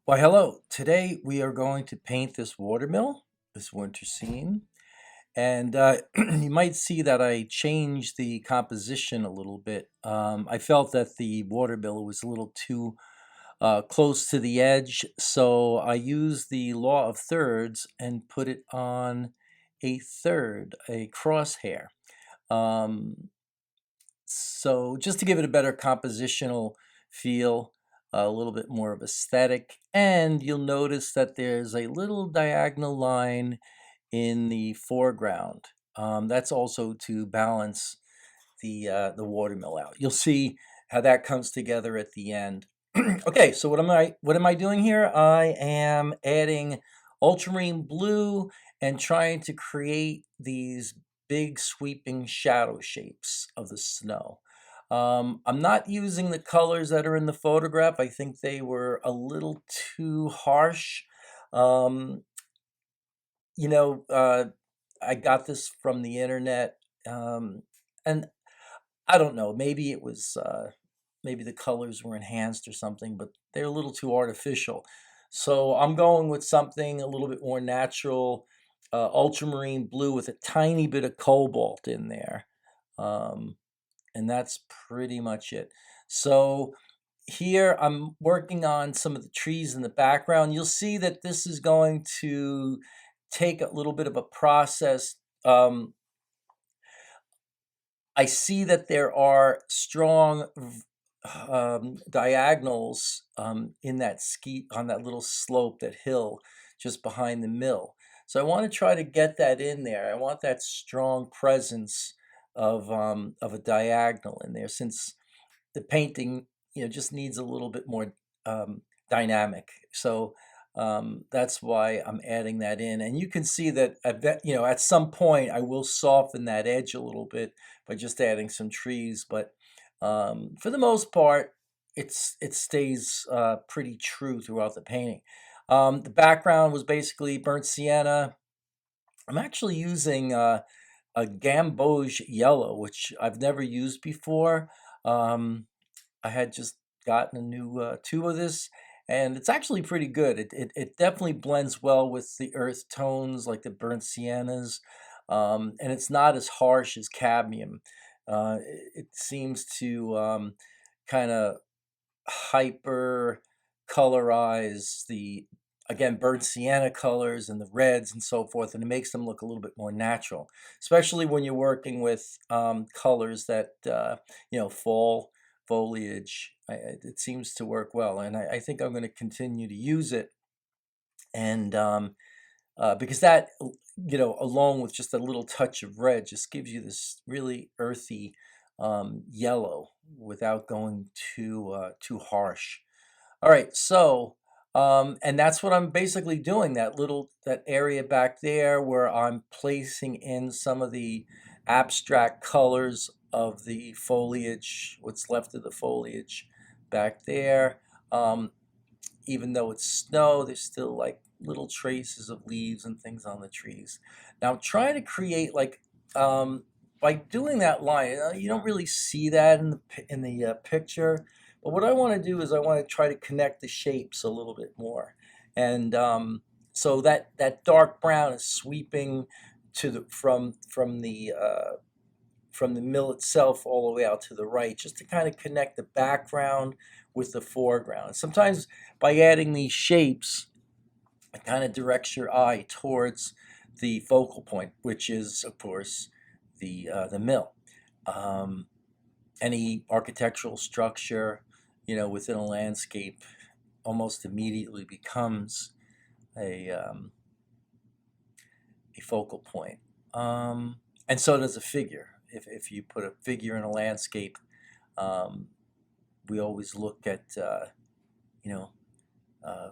Why, hello. Today we are going to paint this watermill, this winter scene. And you might see that I changed the composition a little bit. I felt that the watermill was a little too close to the edge, so I used the law of thirds and put it on a third, a crosshair. Um, so just to give it a better compositional feel, a little bit more of aesthetic, and you'll notice that there's a little diagonal line in the foreground. That's also to balance the watermill out. You'll see how that comes together at the end. Okay, so what am I doing here? I am adding ultramarine blue and trying to create these big sweeping shadow shapes of the snow. I'm not using the colors that are in the photograph. I think they were a little too harsh. Um, you know, I got this from the internet, and I don't know. Maybe it was maybe the colors were enhanced or something, but they're a little too artificial. So I'm going with something a little bit more natural, ultramarine blue with a tiny bit of cobalt in there, um, and that's pretty much it. So here I'm working on some of the trees in the background. You'll see that this is going to take a little bit of a process. Um, I see that there are strong diagonals in that ski on that little slope, that hill just behind the mill. So I want to try to get that in there. I want that strong presence of a diagonal in there, since the painting, just needs a little bit more dynamic. So that's why I'm adding that in. And you can see that at some point I will soften that edge a little bit by just adding some trees. But for the most part, it stays pretty true throughout the painting. The background was basically burnt sienna. I'm actually using a gamboge yellow, which I've never used before. Um, I had just gotten a new tube of this, and it's actually pretty good. It definitely blends well with the earth tones, like the burnt siennas, and it's not as harsh as cadmium. It seems to kind of hyper colorize the, again, burnt sienna colors and the reds and so forth, and it makes them look a little bit more natural, especially when you're working with colors that fall foliage. It seems to work well, and I think I'm going to continue to use it. And because that, along with just a little touch of red, just gives you this really earthy yellow without going too harsh. All right, so and that's what I'm basically doing. That area back there where I'm placing in some of the abstract colors of the foliage, what's left of the foliage back there. Um, Even though it's snow, there's still like little traces of leaves and things on the trees. Now I'm trying to create like by doing that line, you don't really see that in the picture, but what I want to do is I want to try to connect the shapes a little bit more, and so that dark brown is sweeping to the from the mill itself all the way out to the right, just to kind of connect the background with the foreground. Sometimes by adding these shapes, it kind of directs your eye towards the focal point, which is, of course, the mill. Um, any architectural structure, within a landscape, almost immediately becomes a um, a focal point. And so does a figure. If you put a figure in a landscape, um, we always look at, you know, uh,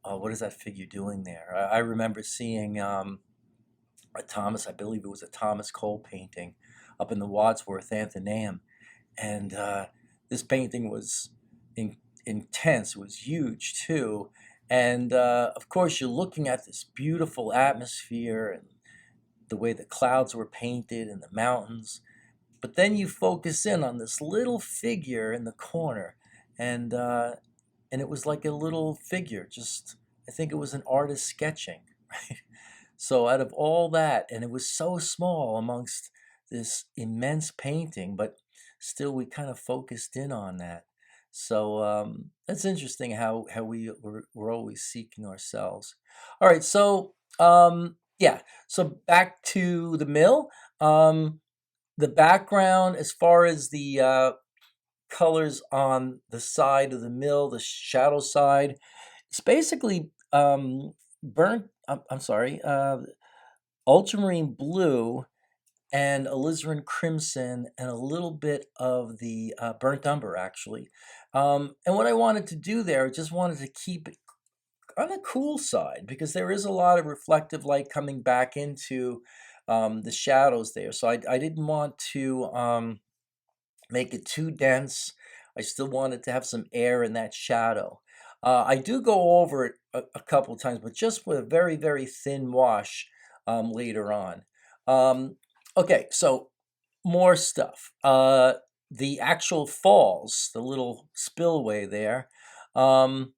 oh, what is that figure doing there? I remember seeing I believe it was a Thomas Cole painting up in the Wadsworth Athenaeum. And this painting was intense, it was huge too. And of course, you're looking at this beautiful atmosphere and the way the clouds were painted and the mountains. But then you focus in on this little figure in the corner, and and it was like a little figure, just, I think it was an artist sketching, right? So out of all that, and it was so small amongst this immense painting, but still we kind of focused in on that. So that's interesting how we're always seeking ourselves. All right, so yeah, so back to the mill. Um, the background, as far as the colors on the side of the mill, the shadow side, it's basically burnt. I'm sorry, ultramarine blue and alizarin crimson and a little bit of the burnt umber, actually. And what I wanted to do there, I just wanted to keep it on the cool side because there is a lot of reflective light coming back into the shadows there. So I didn't want to make it too dense. I still wanted to have some air in that shadow. I do go over it a couple times, but just with a very, very thin wash later on. Okay, so more stuff. The actual falls, the little spillway there, um,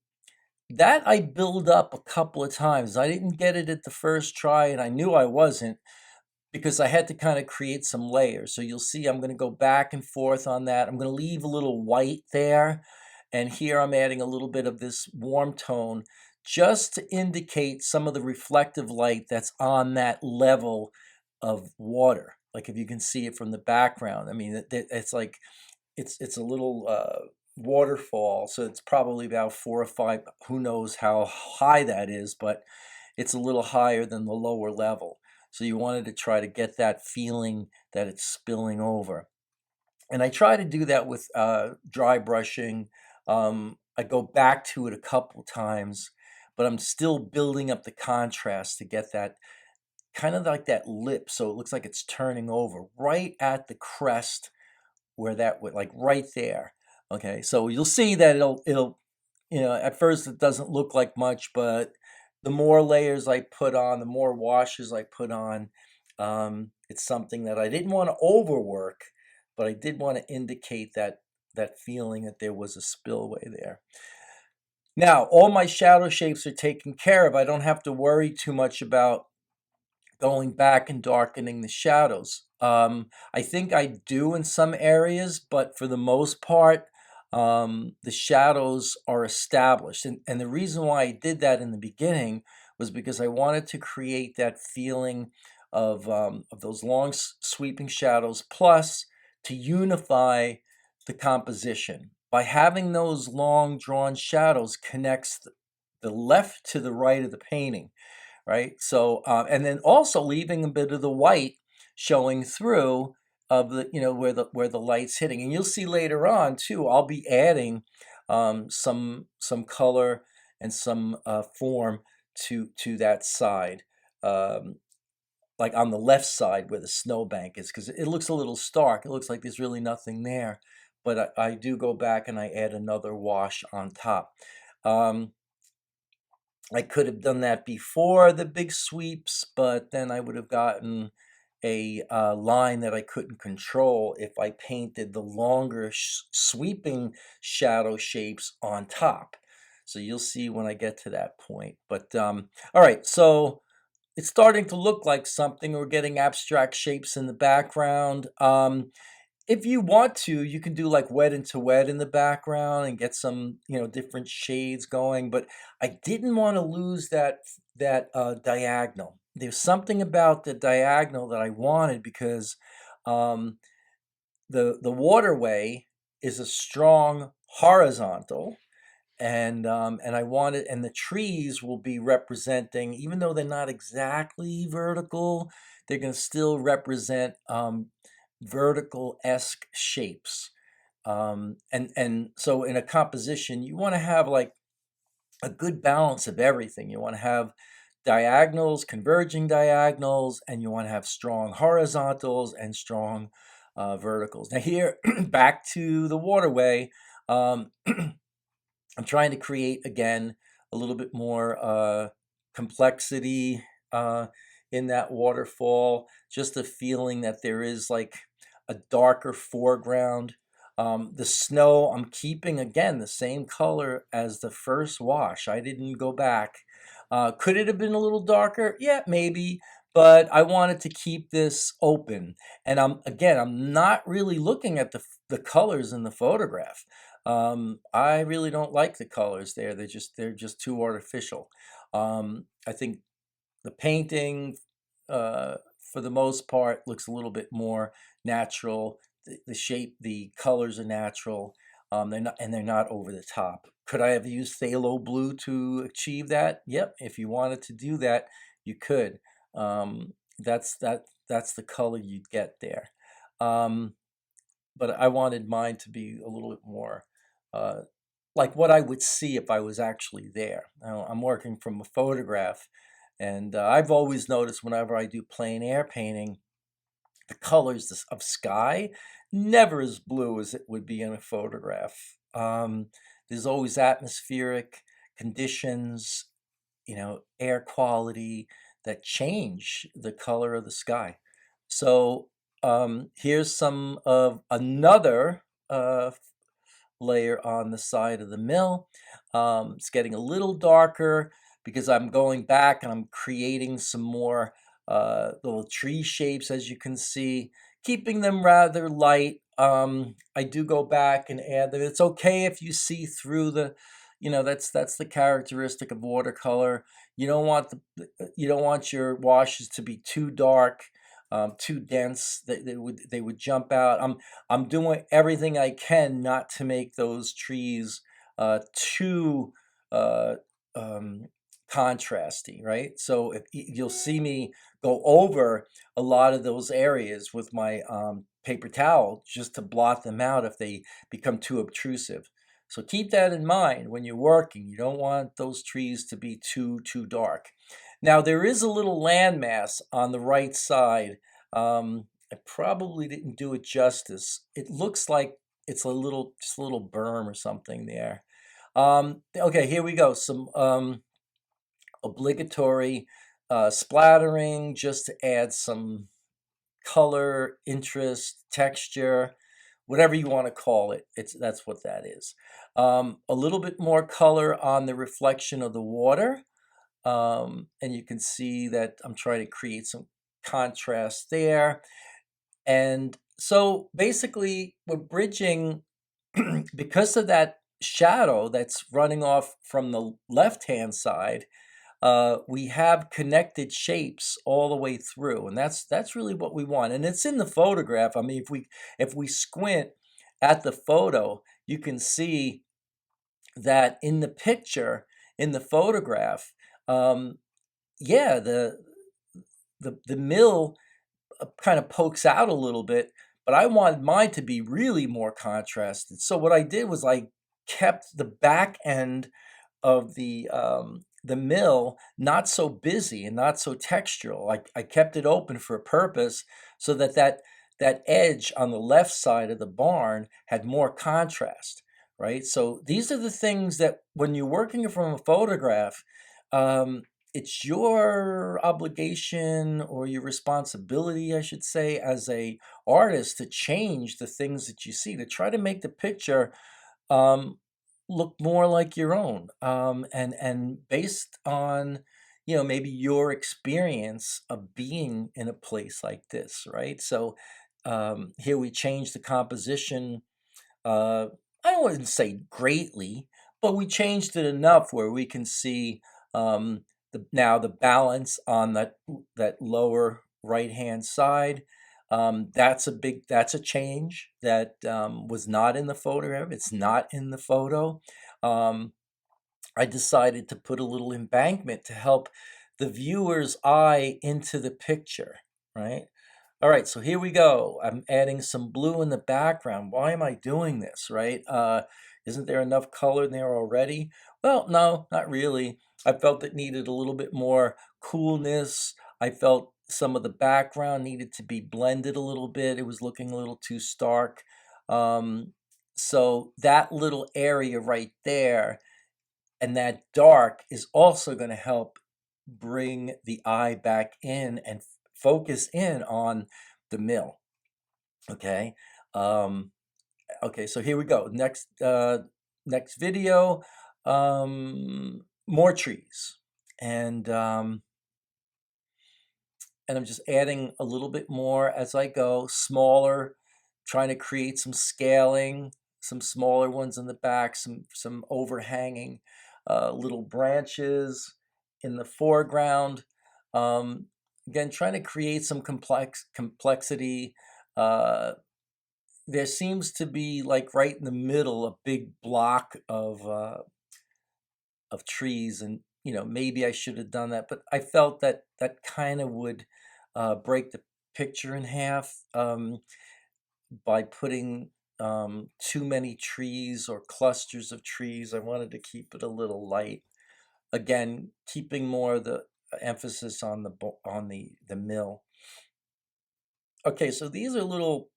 that I build up a couple of times. I didn't get it at the first try, and I knew I wasn't because I had to kind of create some layers. So you'll see I'm going to go back and forth on that. I'm going to leave a little white there. And here I'm adding a little bit of this warm tone just to indicate some of the reflective light that's on that level of water. Like if you can see it from the background. I mean, it's like it's a little waterfall, so it's probably about 4 or 5. Who knows how high that is, but it's a little higher than the lower level. So you wanted to try to get that feeling that it's spilling over. And I try to do that with dry brushing. I go back to it a couple times, but I'm still building up the contrast to get that kind of like that lip, so it looks like it's turning over right at the crest where that would, like right there. Okay, so you'll see that it'll at first it doesn't look like much, but the more layers I put on, the more washes I put on, it's something that I didn't want to overwork, but I did want to indicate that feeling that there was a spillway there. Now, all my shadow shapes are taken care of. I don't have to worry too much about going back and darkening the shadows. I think I do in some areas, but for the most part, the shadows are established. And the reason why I did that in the beginning was because I wanted to create that feeling of those long sweeping shadows, plus to unify the composition. By having those long drawn shadows connects the left to the right of the painting, right? So, and then also leaving a bit of the white showing through of the, where the light's hitting. And you'll see later on too, I'll be adding some color and some form to that side, um, like on the left side where the snowbank is, because it looks a little stark. It looks like there's really nothing there, but I do go back and I add another wash on top. Um, I could have done that before the big sweeps, but then I would have gotten a line that I couldn't control if I painted the longer sweeping shadow shapes on top. So you'll see when I get to that point. But all right, so it's starting to look like something. We're getting abstract shapes in the background. If you want to, you can do like wet into wet in the background and get some, different shades going. But I didn't want to lose that diagonal. There's something about the diagonal that I wanted because um, the waterway is a strong horizontal, and I wanted, and the trees will be representing, even though they're not exactly vertical, they're going to still represent vertical-esque shapes. And so in a composition, you want to have like a good balance of everything. You want to have diagonals, converging diagonals, and you want to have strong horizontals and strong verticals. Now here, back to the waterway. I'm trying to create again a little bit more complexity in that waterfall. Just a feeling that there is like a darker foreground The snow, I'm keeping again the same color as the first wash. I didn't go back. Could it have been a little darker? Yeah, maybe, but I wanted to keep this open. And I'm not really looking at the colors in the photograph. I really don't like the colors there. They're just too artificial. I think the painting, for the most part, looks a little bit more natural. The shape, the colors are natural. They're not over the top. Could I have used phthalo blue to achieve that? Yep. If you wanted to do that, you could. That's the color you'd get there. Um, but I wanted mine to be a little bit more uh, like what I would see if I was actually there. Now, I'm working from a photograph, and I've always noticed whenever I do plein air painting, the colors of sky never as blue as it would be in a photograph. There's always atmospheric conditions, air quality that change the color of the sky. So here's some of another layer on the side of the mill. It's getting a little darker because I'm going back and I'm creating some more little tree shapes, as you can see, keeping them rather light. I do go back and add them. It's okay if you see through that's the characteristic of watercolor. You don't want your washes to be too dark, too dense. They would jump out. I'm doing everything I can not to make those trees too uh, um, contrasty, right? So if you'll see me go over a lot of those areas with my paper towel just to blot them out if they become too obtrusive. So keep that in mind when you're working. You don't want those trees to be too dark. Now there is a little landmass on the right side. I probably didn't do it justice. It looks like it's just a little berm or something there. Okay, here we go. Some obligatory splattering just to add some color, interest, texture, whatever you want to call it. That's what that is. A little bit more color on the reflection of the water. And you can see that I'm trying to create some contrast there. And so basically, we're bridging because of that shadow that's running off from the left-hand side. We have connected shapes all the way through, and that's really what we want. And it's in the photograph. I mean, if we squint at the photo, you can see that in the picture, in the photograph, um, yeah, the mill kind of pokes out a little bit, but I wanted mine to be really more contrasted. So what I did was I kept the back end of the mill not so busy and not so textural. I kept it open for a purpose so that edge on the left side of the barn had more contrast, right? So these are the things that when you're working from a photograph, um, it's your obligation or your responsibility, I should say, as a artist to change the things that you see, to try to make the picture um, look more like your own, and based on maybe your experience of being in a place like this, right? So here we change the composition. uh, I wouldn't say greatly, but we changed it enough where we can see um, now the balance on that lower right hand side. That's a change that was not in the photograph. It's not in the photo. Um, I decided to put a little embankment to help the viewer's eye into the picture, right? All right, so here we go. I'm adding some blue in the background. Why am I doing this, right? Isn't there enough color in there already? Well, no, not really. I felt it needed a little bit more coolness. I felt some of the background needed to be blended a little bit. It was looking a little too stark. Um, so that little area right there and that dark is also going to help bring the eye back in and focus in on the mill. Okay. Um, Okay, so here we go. Next video, more trees. And and I'm just adding a little bit more as I go, smaller, trying to create some scaling, some smaller ones in the back, some overhanging little branches in the foreground. Um, Again, trying to create some complexity. Uh, there seems to be, like, right in the middle, a big block of trees, and maybe I should have done that, but I felt that that kind of would break the picture in half, by putting too many trees or clusters of trees. I wanted to keep it a little light. Again, keeping more of the emphasis on the mill. Okay, so these are little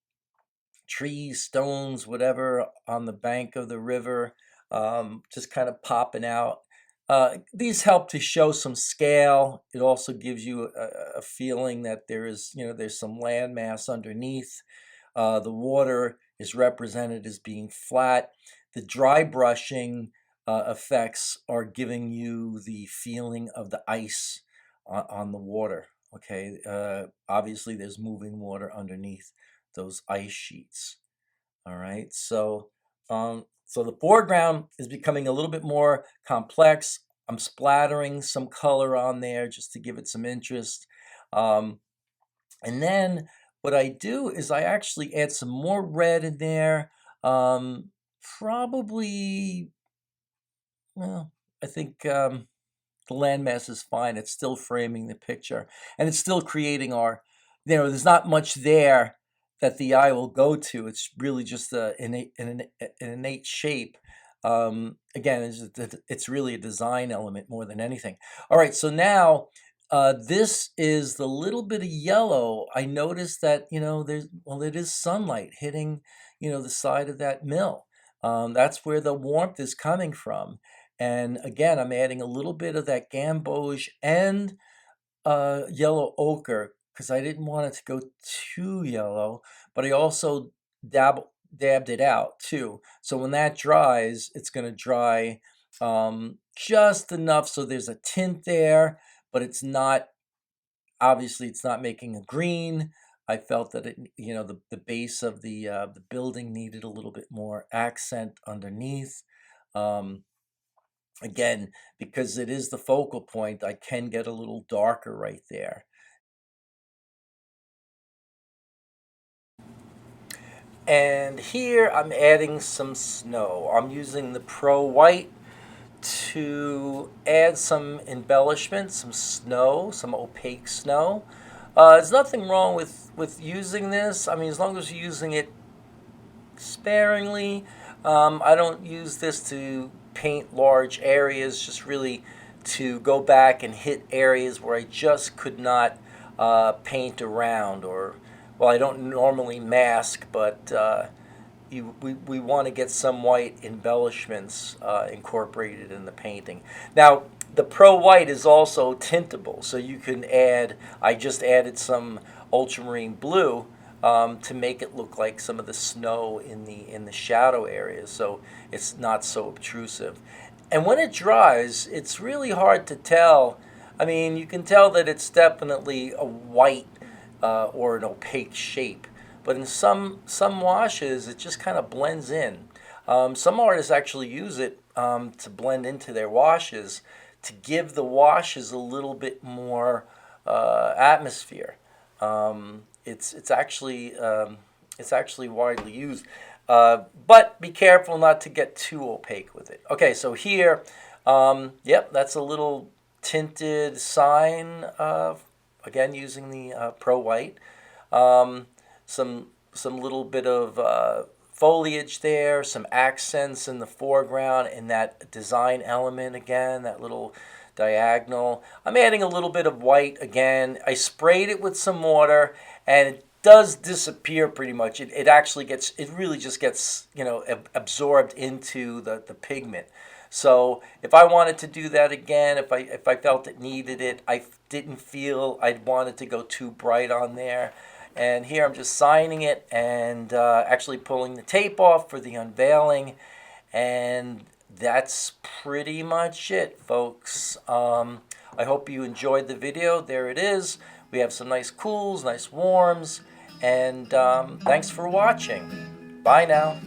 trees, stones, whatever, on the bank of the river, just kind of popping out. These help to show some scale. It also gives you a feeling that there's some landmass underneath. The water is represented as being flat. The dry brushing effects are giving you the feeling of the ice on the water. Okay, obviously there's moving water underneath those ice sheets. All right, so the foreground is becoming a little bit more complex. I'm splattering some color on there just to give it some interest. Um, and then what I do is I actually add some more red in there. Um, Probably, well, I think the landmass is fine. It's still framing the picture, and it's still creating there's not much there that the eye will go to. It's really just an innate shape. Again, it's really a design element more than anything. All right, so now this is the little bit of yellow. I noticed that, it is sunlight hitting, the side of that mill. That's where the warmth is coming from. And again, I'm adding a little bit of that gamboge and yellow ochre because I didn't want it to go too yellow, but I also dabbed it out too. So when that dries, it's going to dry just enough so there's a tint there, but obviously it's not making a green. I felt that the base of the building needed a little bit more accent underneath. Um, Again, because it is the focal point, I can get a little darker right there. And here I'm adding some snow. I'm using the Pro White to add some embellishment, some snow, some opaque snow. There's nothing wrong with using this. I mean, as long as you're using it sparingly. I don't use this to paint large areas, just really to go back and hit areas where I just could not paint around, or, well, I don't normally mask, but we want to get some white embellishments incorporated in the painting. Now, the Pro White is also tintable, so you can I just added some ultramarine blue to make it look like some of the snow in the shadow areas, so it's not so obtrusive. And when it dries, it's really hard to tell. I mean, you can tell that it's definitely a white or an opaque shape, but in some washes, it just kind of blends in. Some artists actually use it to blend into their washes to give the washes a little bit more atmosphere. It's actually widely used, but be careful not to get too opaque with it. Okay, so here, yep, that's a little tinted sign. Again, using the Pro White. Um, some little bit of foliage there, some accents in the foreground, and that design element again, that little diagonal. I'm adding a little bit of white again. I sprayed it with some water, and it does disappear pretty much. It really just gets, absorbed into the pigment. So if I wanted to do that again, if I felt it needed it, I didn't feel I'd wanted to go too bright on there. And here I'm just signing it and actually pulling the tape off for the unveiling. And that's pretty much it, folks. I hope you enjoyed the video. There it is. We have some nice cools, nice warms, and thanks for watching. Bye now.